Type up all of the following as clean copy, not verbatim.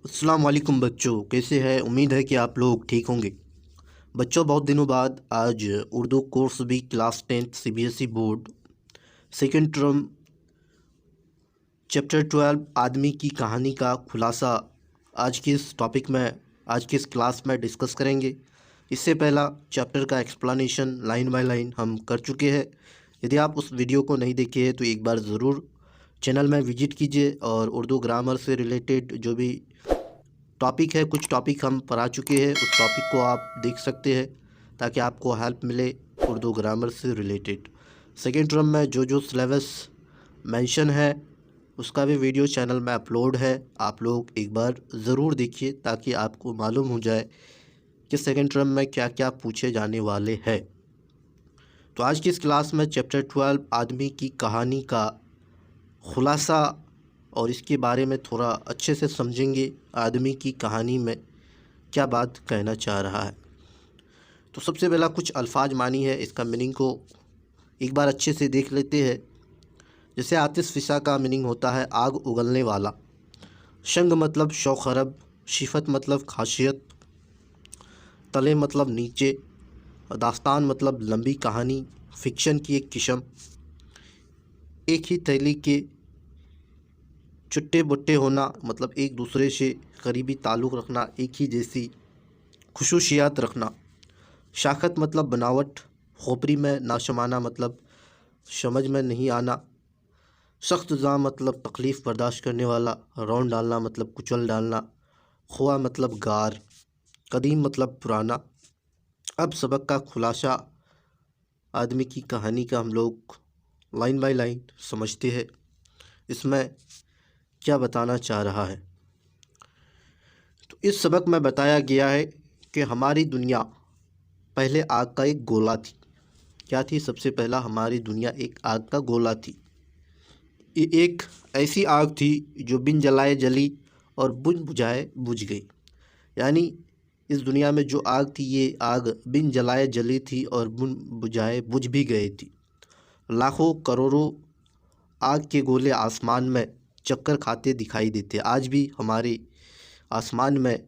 अस्सलाम वालेकुम बच्चों, कैसे हैं? उम्मीद है कि आप लोग ठीक होंगे। बच्चों, बहुत दिनों बाद आज उर्दू कोर्स भी class 10th CBSE board second term chapter 12 आदमी की कहानी का खुलासा आज के इस टॉपिक में आज के इस क्लास में डिस्कस करेंगे। इससे पहला चैप्टर का एक्सप्लेनेशन लाइन बाय लाइन हम कर चुके हैं। यदि आप उस वीडियो को नहीं देखे हैं तो एक बार ज़रूर चैनल में विजिट कीजिए और उर्दू ग्रामर से रिलेटेड जो भी टॉपिक है, कुछ टॉपिक हम पढ़ा चुके हैं, उस टॉपिक को आप देख सकते हैं ताकि आपको हेल्प मिले उर्दू ग्रामर से रिलेटेड। सेकेंड टर्म में जो जो सिलेबस मेंशन है उसका भी वीडियो चैनल में अपलोड है, आप लोग एक बार ज़रूर देखिए ताकि आपको मालूम हो जाए कि सेकेंड टर्म में क्या क्या पूछे जाने वाले हैं। तो आज की इस क्लास में चैप्टर 12 आदमी की कहानी का खुलासा और इसके बारे में थोड़ा अच्छे से समझेंगे, आदमी की कहानी में क्या बात कहना चाह रहा है। तो सबसे पहला कुछ अल्फाज मानी है, इसका मीनिंग को एक बार अच्छे से देख लेते हैं। जैसे आतिश फ़िशा का मीनिंग होता है आग उगलने वाला। शंग मतलब शौखरब। शिफत मतलब खासियत। तले मतलब नीचे। दास्तान मतलब लंबी कहानी, फिक्शन की एक किस्म। एक ही थैली के चुट्टे बुट्टे होना मतलब एक दूसरे से करीबी ताल्लुक़ रखना, एक ही जैसी खुसूसियात रखना। शाखत मतलब बनावट। खोपरी में नाशमाना मतलब समझ में नहीं आना। सख्त ज़ा मतलब तकलीफ़ बर्दाश्त करने वाला। रौंद डालना मतलब कुचल डालना। खुआ मतलब गार। कदीम मतलब पुराना। अब सबक का खुलासा आदमी की कहानी का हम लोग लाइन बाय लाइन समझते हैं, इसमें क्या बताना चाह रहा है। तो इस सबक में बताया गया है कि हमारी दुनिया पहले आग का एक गोला थी। क्या थी? सबसे पहला हमारी दुनिया एक आग का गोला थी। ये एक ऐसी आग थी जो बिन जलाए जली और बिन बुझाए बुझ गई। यानी इस दुनिया में जो आग थी ये आग बिन जलाए जली थी और बिन बुझाए बुझ भी गई थी। लाखों करोड़ों आग के गोले आसमान में चक्कर खाते दिखाई देते। आज भी हमारे आसमान में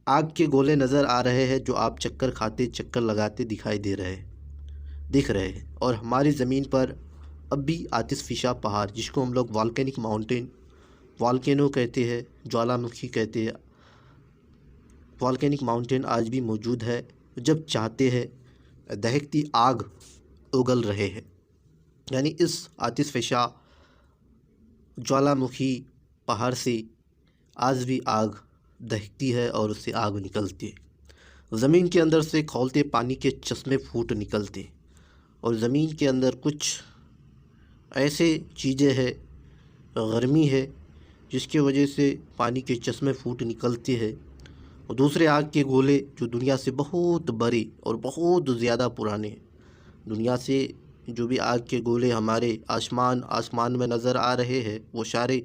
आग के गोले नज़र आ रहे हैं जो आप चक्कर खाते चक्कर लगाते दिखाई दिख रहे हैं। और हमारी ज़मीन पर अब भी आतिशफ़िशा पहाड़, जिसको हम लोग वॉल्केनिक माउंटेन, वॉल्केनो कहते हैं, ज्वालामुखी कहते हैं, वॉल्केनिक माउंटेन आज भी मौजूद है। जब चाहते हैं दहकती आग उगल रहे हैं। यानी इस आतिशफ़िशा ज्वालामुखी पहाड़ से आज भी आग दहकती है और उससे आग निकलती है। ज़मीन के अंदर से खौलते पानी के चश्मे फूट निकलते और ज़मीन के अंदर कुछ ऐसे चीज़ें हैं, गर्मी है जिसकी वजह से पानी के चश्मे फूट निकलते हैं। और दूसरे आग के गोले जो दुनिया से बहुत बड़े और बहुत ज़्यादा पुराने हैं। दुनिया से जो भी आग के गोले हमारे आसमान में नज़र आ रहे हैं वो सारे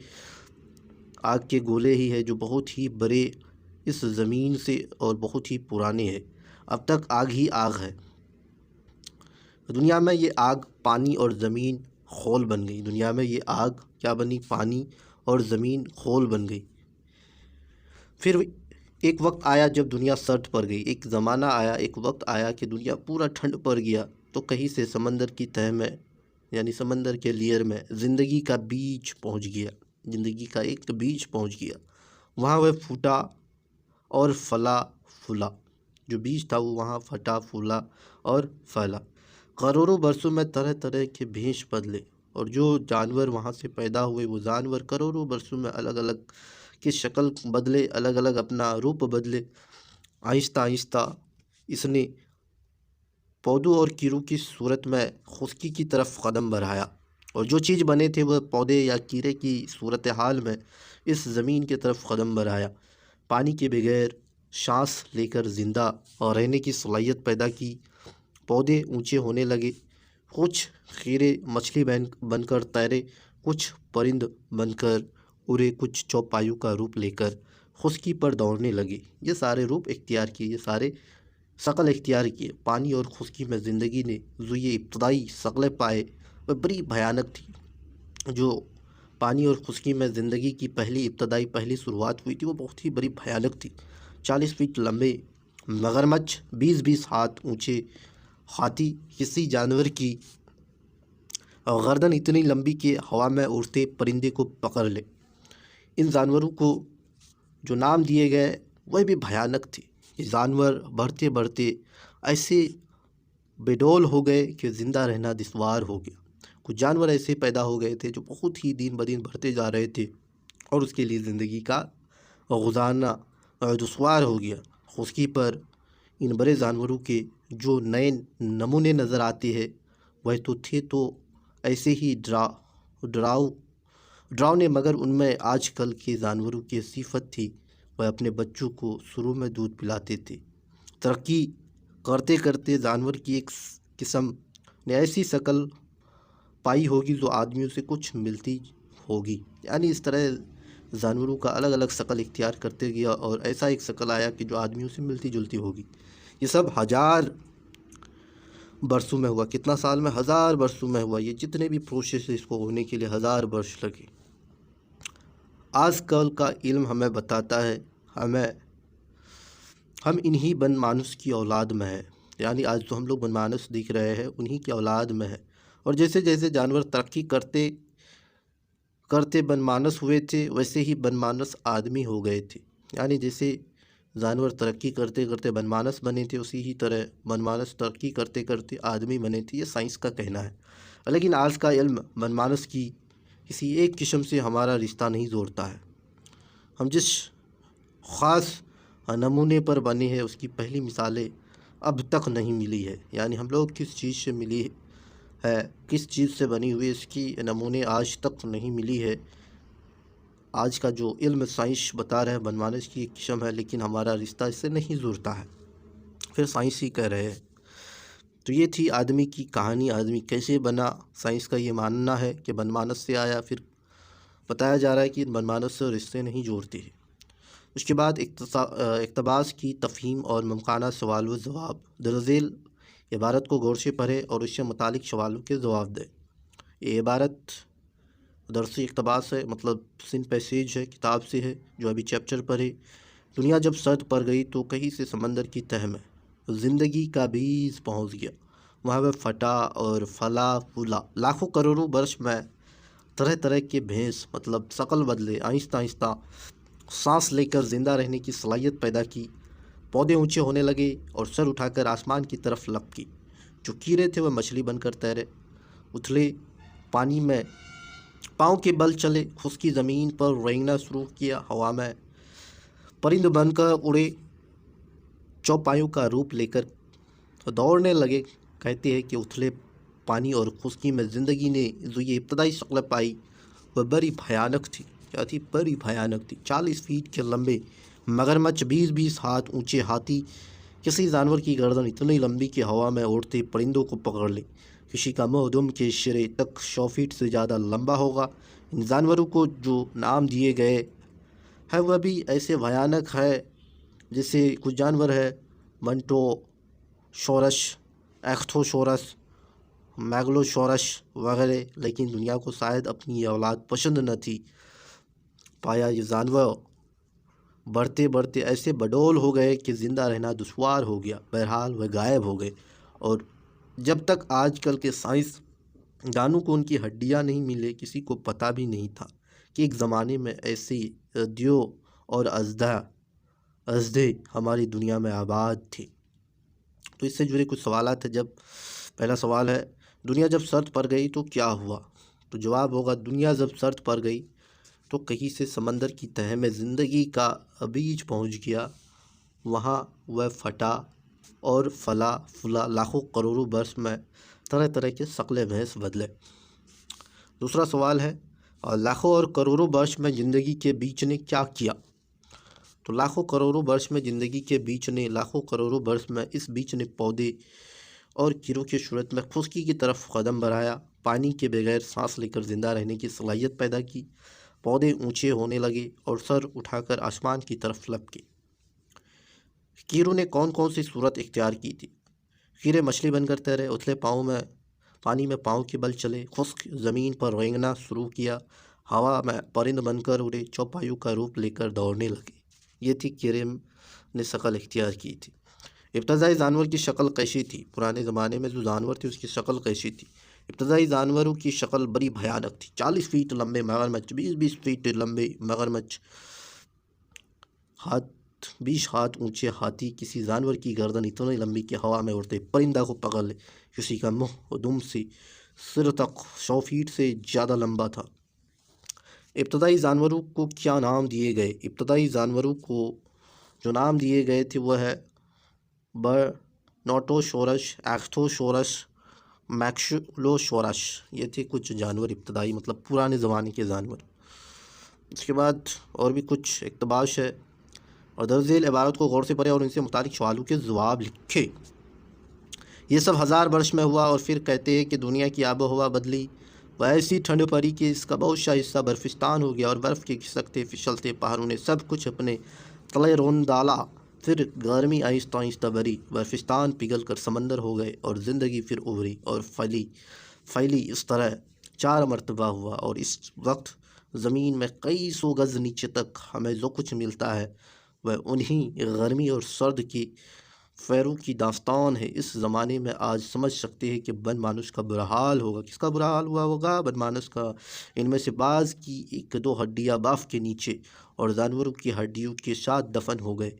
आग के गोले ही है जो बहुत ही बड़े इस ज़मीन से और बहुत ही पुराने हैं। अब तक आग ही आग है। दुनिया में ये आग पानी और ज़मीन खोल बन गई। दुनिया में ये आग क्या बनी? पानी और ज़मीन खोल बन गई। फिर एक वक्त आया जब दुनिया सर्द पड़ गई। एक ज़माना आया, एक वक्त आया कि दुनिया पूरा ठंड पड़ गया। तो कहीं से समंदर की तह में यानी समंदर के लेयर में ज़िंदगी का बीज पहुंच गया। ज़िंदगी का एक बीज पहुंच गया। वहाँ वह फूटा और फला फूला। जो बीज था वो वहाँ फटा फूला और फैला। करोड़ों बरसों में तरह तरह के भेष बदले और जो जानवर वहाँ से पैदा हुए वो जानवर करोड़ों बरसों में अलग अलग की शक्ल बदले, अलग अलग अपना रूप बदले। आहिस्ता आहिस्ता इसने पौधों और कीड़ों की सूरत में खुश्की की तरफ कदम बढ़ाया और जो चीज़ बने थे वह पौधे या कीड़े की सूरत हाल में इस ज़मीन की तरफ कदम बढ़ाया। पानी के बगैर सांस लेकर ज़िंदा और रहने की सलाहियत पैदा की। पौधे ऊंचे होने लगे। कुछ कीड़े मछली बनकर तैरे, कुछ परिंद बनकर उड़े, कुछ चौपायों का रूप लेकर खुश्की पर दौड़ने लगे। ये सारे रूप इख्तियार किए, ये सारे शक्ल इख्तियार किए। पानी और खुश्की में ज़िंदगी ने जो ये इब्तदाई शक्लें पाए वह बड़ी भयानक थी। जो पानी और खुश्की में ज़िंदगी की पहली शुरुआत हुई थी वो बहुत ही बड़ी भयानक थी। 40 फीट लंबे मगरमच्छ, 20-20 हाथ ऊंचे हाथी, किसी जानवर की गर्दन इतनी लंबी कि हवा में उड़ते परिंदे को पकड़ ले। इन जानवरों को जो नाम दिए गए वह भी भयानक थे। ये जानवर बढ़ते बढ़ते ऐसे बेडौल हो गए कि ज़िंदा रहना दुश्वार हो गया। कुछ जानवर ऐसे पैदा हो गए थे जो बहुत ही दिन ब दिन बढ़ते जा रहे थे और उसके लिए ज़िंदगी का गुजारना दुश्वार हो गया। खुश्की पर इन बड़े जानवरों के जो नए नमूने नज़र आते हैं वह तो थे तो ऐसे ही डरावने, मगर उनमें आजकल के जानवरों की सिफत थी वह अपने बच्चों को शुरू में दूध पिलाते थे। तरक्की करते करते जानवर की एक किस्म ने ऐसी शक्ल पाई होगी जो आदमियों से कुछ मिलती होगी, यानी इस तरह जानवरों का अलग अलग शक्ल इख्तियार करते गया और ऐसा एक शक्ल आया कि जो आदमियों से मिलती जुलती होगी। ये सब 1000 वर्षों में हुआ। कितना साल में? 1000 वर्षों में हुआ। ये जितने भी प्रोसेस है इसको होने के लिए 1000 वर्ष लगे। आजकल का इल्म हमें बताता है हम इन्हीं बनमानुस की औलाद में है, यानी आज जो हम लोग बनमानुस दिख रहे हैं उन्हीं की औलाद में है। और जैसे जैसे जानवर तरक्की करते करते बनमानस हुए थे वैसे ही बनमानस आदमी हो गए थे, यानी जैसे जानवर तरक्की करते करते बनमानस बने थे उसी ही तरह बनमानस तरक्की करते करते आदमी बने थे। ये साइंस का कहना है। लेकिन आज का इल्म बनमानस की किसी एक किस्म से हमारा रिश्ता नहीं जोड़ता है। हम जिस ख़ास नमूने पर बने हैं उसकी पहली मिसालें अब तक नहीं मिली है, यानी हम लोग किस चीज़ से मिली है, किस चीज़ से बनी हुई इसकी नमूने आज तक नहीं मिली है। आज का जो इल्म साइंस बता रहे हैं बनमानस की एक किस्म है, लेकिन हमारा रिश्ता इससे नहीं जुड़ता है, फिर साइंस ही कह रहे हैं। तो ये थी आदमी की कहानी, आदमी कैसे बना। साइंस का ये मानना है कि बनमानस से आया, फिर बताया जा रहा है कि बनमानस से रिश्ते नहीं जोड़ते हैं। उसके बाद इक़्तिबास की तफ़हीम और मुमकाना सवाल व जवाब। दरअसल इबारत को गौर से पढ़े और उससे मुतालिक सवालों के जवाब दें। ये इबारत दरसी इक़्तिबास है, मतलब सिन पैसेज है, किताब से है जो अभी चैप्टर पर है। दुनिया जब सर्द पड़ गई तो कहीं से समंदर की तह में ज़िंदगी का बीज पहुंच गया। वहाँ वह फटा और फला फूला। लाखों करोड़ों वर्ष में तरह तरह के भेस, मतलब शक्ल बदले, आहिस्ता आहिस्ता सांस लेकर ज़िंदा रहने की सलाहियत पैदा की। पौधे ऊंचे होने लगे और सर उठाकर आसमान की तरफ लपकी। जो कीड़े थे वह मछली बनकर तैरे, उथले पानी में पाँव के बल चले, खुश्की ज़मीन पर रेंगना शुरू किया। हवा में परिंद बनकर उड़े, चौपायों का रूप लेकर दौड़ने लगे। कहते हैं कि उथले पानी और खुश्की में ज़िंदगी ने जो ये इब्तदाई शक्ल पाई वह बड़ी भयानक थी। क्या थी? बड़ी भयानक थी। 40 फीट के लंबे मगरमच्छ, 20-20 हाथ ऊंचे हाथी, किसी जानवर की गर्दन इतनी लंबी कि हवा में उड़ते परिंदों को पकड़ ले। किसी का मुँह दुम के सिरे तक 100 फीट से ज़्यादा लंबा होगा। इन जानवरों को जो नाम दिए गए हैं वह भी ऐसे भयानक है जैसे कुछ जानवर है मंटोसॉरस, एख्थोसॉरस, मैगलोसॉरस वगैरह, लेकिन दुनिया को शायद अपनी ये औलाद पसंद न थी। पाया ये जानवर बढ़ते बढ़ते ऐसे बडौल हो गए कि ज़िंदा रहना दुश्वार हो गया। बहरहाल वह गायब हो गए और जब तक आजकल के साइंस दानों को उनकी हड्डियां नहीं मिले किसी को पता भी नहीं था कि एक ज़माने में ऐसी दियो और अजदे हमारी दुनिया में आबाद थी। तो इससे जुड़े कुछ सवालात हैं। जब पहला सवाल है दुनिया जब शर्त पड़ गई तो क्या हुआ? तो जवाब होगा दुनिया जब शर्त पड़ गई तो कहीं से समंदर की तह में ज़िंदगी का बीज पहुंच गया। वहाँ वह फटा और फला फूला। लाखों करोड़ों वर्ष में तरह तरह के शक्ल भैंस बदले। दूसरा सवाल है लाखों और करोड़ों वर्ष में ज़िंदगी के बीच ने क्या किया? तो लाखों करोड़ों वर्ष में ज़िंदगी के बीच ने, लाखों करोड़ों वर्ष में इस बीच ने पौधे और कीड़ों की सूरत में खुश्की की तरफ कदम बढ़ाया। पानी के बगैर सांस लेकर ज़िंदा रहने की सलाहियत पैदा की। पौधे ऊंचे होने लगे और सर उठाकर आसमान की तरफ लपके। कीड़ों ने कौन कौन सी सूरत इख्तियार की थी? कीड़े मछली बनकर तैरे, उथले पाँव में पानी में पाँव के बल चले, खुश्क ज़मीन पर रेंगना शुरू किया। हवा में परिंद बनकर उड़े, चौपायों का रूप लेकर दौड़ने लगे। ये थी किरम ने शक्ल इख्तियार की थी। इब्तदाई जानवर की शक्ल कैसी थी? पुराने ज़माने में जो जानवर थे उसकी शक्ल कैसी थी? इब्तदाई जानवरों की शक्ल बड़ी भयानक थी। 40 फीट लंबे मगरमच्छ, 20-20 फीट लंबे मगरमच्छ, हाथ 20 हाथ ऊंचे हाथी, किसी जानवर की गर्दन इतनी लंबी कि हवा में उड़ते परिंदा को पकड़ ले, किसी का मुंह और दुम से सिर तक 100 फीट से ज़्यादा लंबा था। इब्तदाई जानवरों को क्या नाम दिए गए? इब्तदाई जानवरों को जो नाम दिए गए थे वह है बर्नोटोसोरस, एक्स्थोसोरस, मैक्सिलोसोरस। ये थे कुछ जानवर इब्तदाई, मतलब पुराने ज़माने के जानवर। इसके बाद और भी कुछ इक़्तिबास है, और दर्ज़ेल इबारत को गौर से पढ़े और इनसे मुतालिक सवालों के जवाब लिखे। ये सब 1000 वर्ष में हुआ और फिर कहते हैं कि दुनिया की आबो हवा बदली, वह ऐसी ठंड पड़ी कि इसका बहुत सा हिस्सा बर्फिस्तान हो गया और बर्फ़ के खिसकते फिसलते पहाड़ों ने सब कुछ अपने तले रोन डाला। फिर गर्मी आहिस्ता आहिस्ता बढ़ी, बर्फिस्तान पिघल कर समंदर हो गए और ज़िंदगी फिर उभरी और फैली। इस तरह 4 मरतबा हुआ, और इस वक्त ज़मीन में कई सौ गज़ नीचे तक हमें जो कुछ मिलता है वह उन्हीं गर्मी और सर्द की फ़ैरों की दास्तान है। इस ज़माने में आज समझ सकते हैं कि बन मानुस का बुरा हाल होगा। किसका बुरा हाल हुआ होगा? बन मानुस का। इनमें से बाज़ की 1-2 हड्डियाँ बाफ के नीचे और जानवरों की हड्डियों के साथ दफन हो गए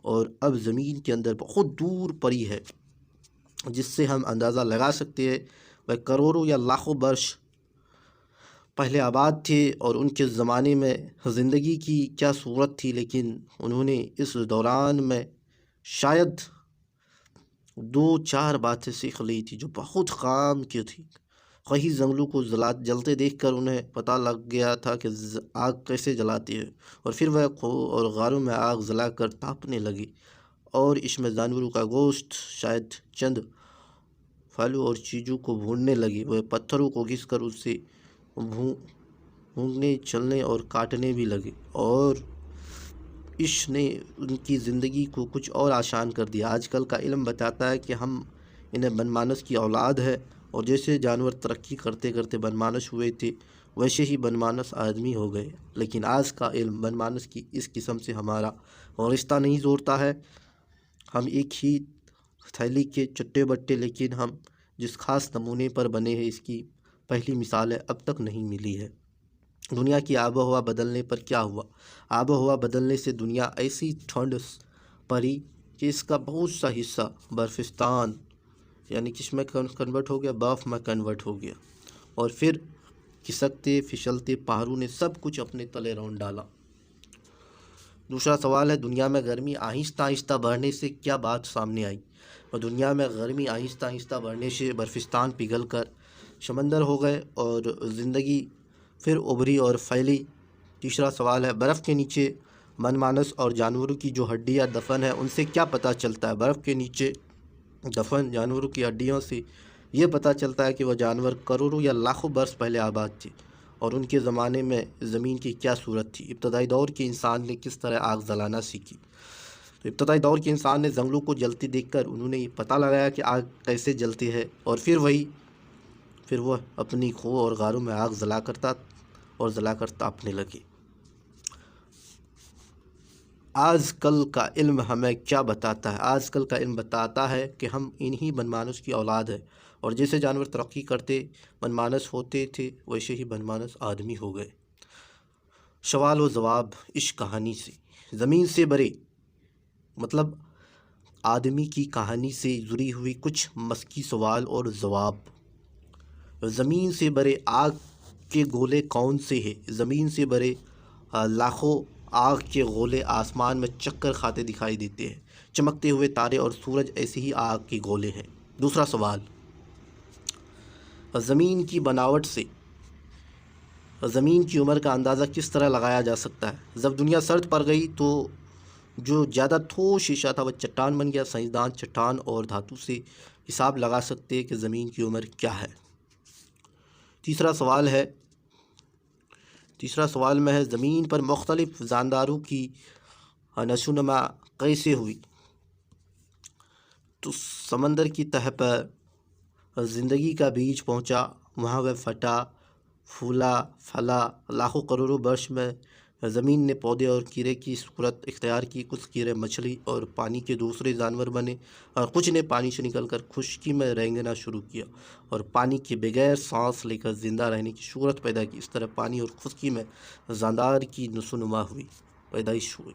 और अब ज़मीन के अंदर बहुत दूर पड़ी है, जिससे हम अंदाज़ा लगा सकते हैं वह करोड़ों या लाखों वर्ष पहले आबाद थे और उनके ज़माने में ज़िंदगी की क्या सूरत थी। लेकिन उन्होंने इस दौरान में शायद 2-4 बातें सीख ली थी जो बहुत काम की थी। कहीं जंगलों को जलते देखकर उन्हें पता लग गया था कि आग कैसे जलाती है, और फिर वह खो और गारों में आग जलाकर तापने लगी और इसमें जानवरों का गोश्त, शायद चंद फलों और चीज़ों को भूनने लगी। वह पत्थरों को घिसकर उससे भूनने, चलने और काटने भी लगे, और इसने उनकी ज़िंदगी को कुछ और आसान कर दिया। आजकल का इल्म बताता है कि हम इन्हें बनमानस की औलाद है, और जैसे जानवर तरक्की करते करते बनमानस हुए थे वैसे ही बनमानस आदमी हो गए। लेकिन आज का इल्म बनमानस की इस किस्म से हमारा रिश्ता नहीं जोड़ता है। हम एक ही थैली के चट्टे बट्टे, लेकिन हम जिस खास नमूने पर बने हैं इसकी पहली मिसालें अब तक नहीं मिली है। दुनिया की आबो हवा बदलने पर क्या हुआ? आबो हवा बदलने से दुनिया ऐसी ठंड पड़ी कि इसका बहुत सा हिस्सा बर्फिस्तान यानी किसमें कन्वर्ट हो गया? बर्फ़ में कन्वर्ट हो गया, और फिर खिसकते फिसलते पहाड़ों ने सब कुछ अपने तले रौंद डाला। दूसरा सवाल है, दुनिया में गर्मी आहिस्ता आहिस्ता बढ़ने से क्या बात सामने आई? और दुनिया में गर्मी आहिस्ता आहिस्ता बढ़ने से बर्फिस्तान पिघल कर समंदर हो गए और ज़िंदगी फिर उभरी और फैली। तीसरा सवाल है, बर्फ़ के नीचे मनमानस और जानवरों की जो हड्डियाँ दफन है उनसे क्या पता चलता है? बर्फ़ के नीचे दफन जानवरों की हड्डियों से ये पता चलता है कि वह जानवर करोड़ों या लाखों वर्ष पहले आबाद थे और उनके ज़माने में ज़मीन की क्या सूरत थी। इब्तदाई दौर के इंसान ने किस तरह आग जलाना सीखी? तो इब्तदाई दौर के इंसान ने जंगलों को जलती देखकर उन्होंने ये पता लगाया कि आग कैसे जलती है, और फिर वह अपनी खो और गारों में आग जलाकर तापने लगे। आजकल का इल्म हमें क्या बताता है? आजकल का इल्म बताता है कि हम इन्हीं बनमानस की औलाद है, और जैसे जानवर तरक्की करते बनमानस होते थे वैसे ही बनमानस आदमी हो गए। सवाल व जवाब इस कहानी से। ज़मीन से बरे मतलब आदमी की कहानी से जुड़ी हुई कुछ मस्की सवाल और जवाब। ज़मीन से बरे आग के गोले कौन से हैं? ज़मीन से बरे लाखों आग के गोले आसमान में चक्कर खाते दिखाई देते हैं। चमकते हुए तारे और सूरज ऐसे ही आग के गोले हैं। दूसरा सवाल, ज़मीन की बनावट से ज़मीन की उम्र का अंदाज़ा किस तरह लगाया जा सकता है? जब दुनिया सर्द पड़ गई तो जो ज़्यादा ठोस शीशा था वह चट्टान बन गया। साइंसदान चट्टान और धातु से हिसाब लगा सकते हैं कि ज़मीन की उम्र क्या है। तीसरा सवाल में है, ज़मीन पर मुख्तलिफ जानदारों की नशोनुमा कैसे हुई? तो समंदर की तह पर ज़िंदगी का बीज पहुंचा, वहाँ वह फटा फूला फला। लाखों करोड़ों वर्ष में ज़मीन ने पौधे और कीड़े की सूरत इख्तियार की। कुछ कीड़े मछली और पानी के दूसरे जानवर बने और कुछ ने पानी से निकलकर खुश्की में रेंगना शुरू किया और पानी के बगैर सांस लेकर ज़िंदा रहने की सूरत पैदा की। इस तरह पानी और खुश्की में जानदार की नशोनुमा हुई, पैदाइश हुई।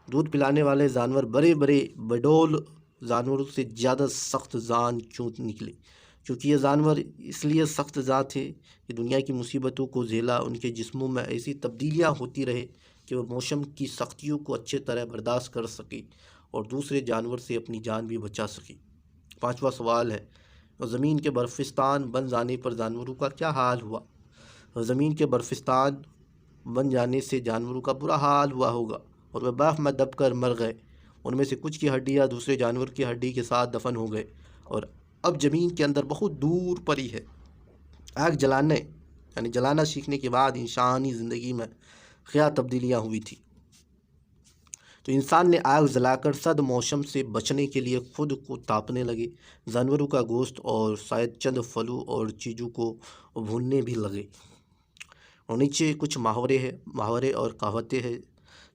दूध पिलाने वाले जानवर बड़े बड़े बडौल जानवरों से ज़्यादा सख्त जान क्यों निकले? क्योंकि ये जानवर इसलिए सख्त जान थे कि दुनिया की मुसीबतों को झेला। उनके जिस्मों में ऐसी तब्दीलियां होती रहे कि वह मौसम की सख्तियों को अच्छे तरह बर्दाश्त कर सके और दूसरे जानवर से अपनी जान भी बचा सके। पांचवा सवाल है, ज़मीन के बर्फिस्तान बन जाने पर जानवरों का क्या हाल हुआ? ज़मीन के बर्फिस्तान बन जाने से जानवरों का बुरा हाल हुआ होगा और वे बर्फ़ में दबकर मर गए। उनमें से कुछ की हड्डियाँ दूसरे जानवर की हड्डी के साथ दफन हो गए और अब ज़मीन के अंदर बहुत दूर पड़ी है। आग जलाने यानी जलाना सीखने के बाद इंसानी ज़िंदगी में क्या तब्दीलियाँ हुई थी? तो इंसान ने आग जलाकर सर्द मौसम से बचने के लिए खुद को तापने लगे। जानवरों का गोश्त और शायद चंद फलों और चीज़ों को भूनने भी लगे। और नीचे कुछ मुहावरे और कहावतें हैं,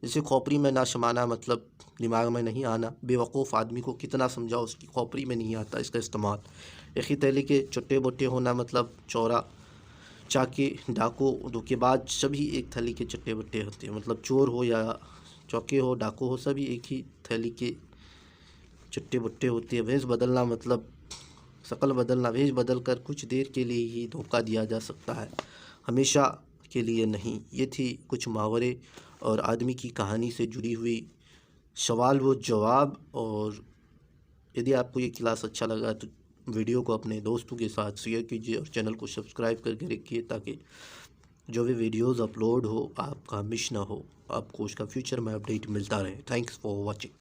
जैसे खोपड़ी में ना समाना मतलब दिमाग में नहीं आना। बेवकूफ़ आदमी को कितना समझाओ उसकी खोपड़ी में नहीं आता इसका इस्तेमाल। एक ही थैली के चुट्टे बुट्टे होना मतलब चोरा चाके डाकू धोखेबाज सभी एक थैली के चट्टे बट्टे होते हैं। मतलब चोर हो या चौके हो डाकू हो सभी एक ही थैली के चट्टे बट्टे होते हैं। भेष बदलना मतलब शक्ल बदलना। भेष बदल कर कुछ देर के लिए ही धोखा दिया जा सकता है, हमेशा के लिए नहीं। ये थी कुछ मुहावरे और आदमी की कहानी से जुड़ी हुई सवाल व जवाब। और यदि आपको ये क्लास अच्छा लगा तो वीडियो को अपने दोस्तों के साथ शेयर कीजिए और चैनल को सब्सक्राइब करके रखिए ताकि जो भी वीडियोज़ अपलोड हो आपका मिस ना हो, आपको उसका फ्यूचर में अपडेट मिलता रहे। Thanks for watching.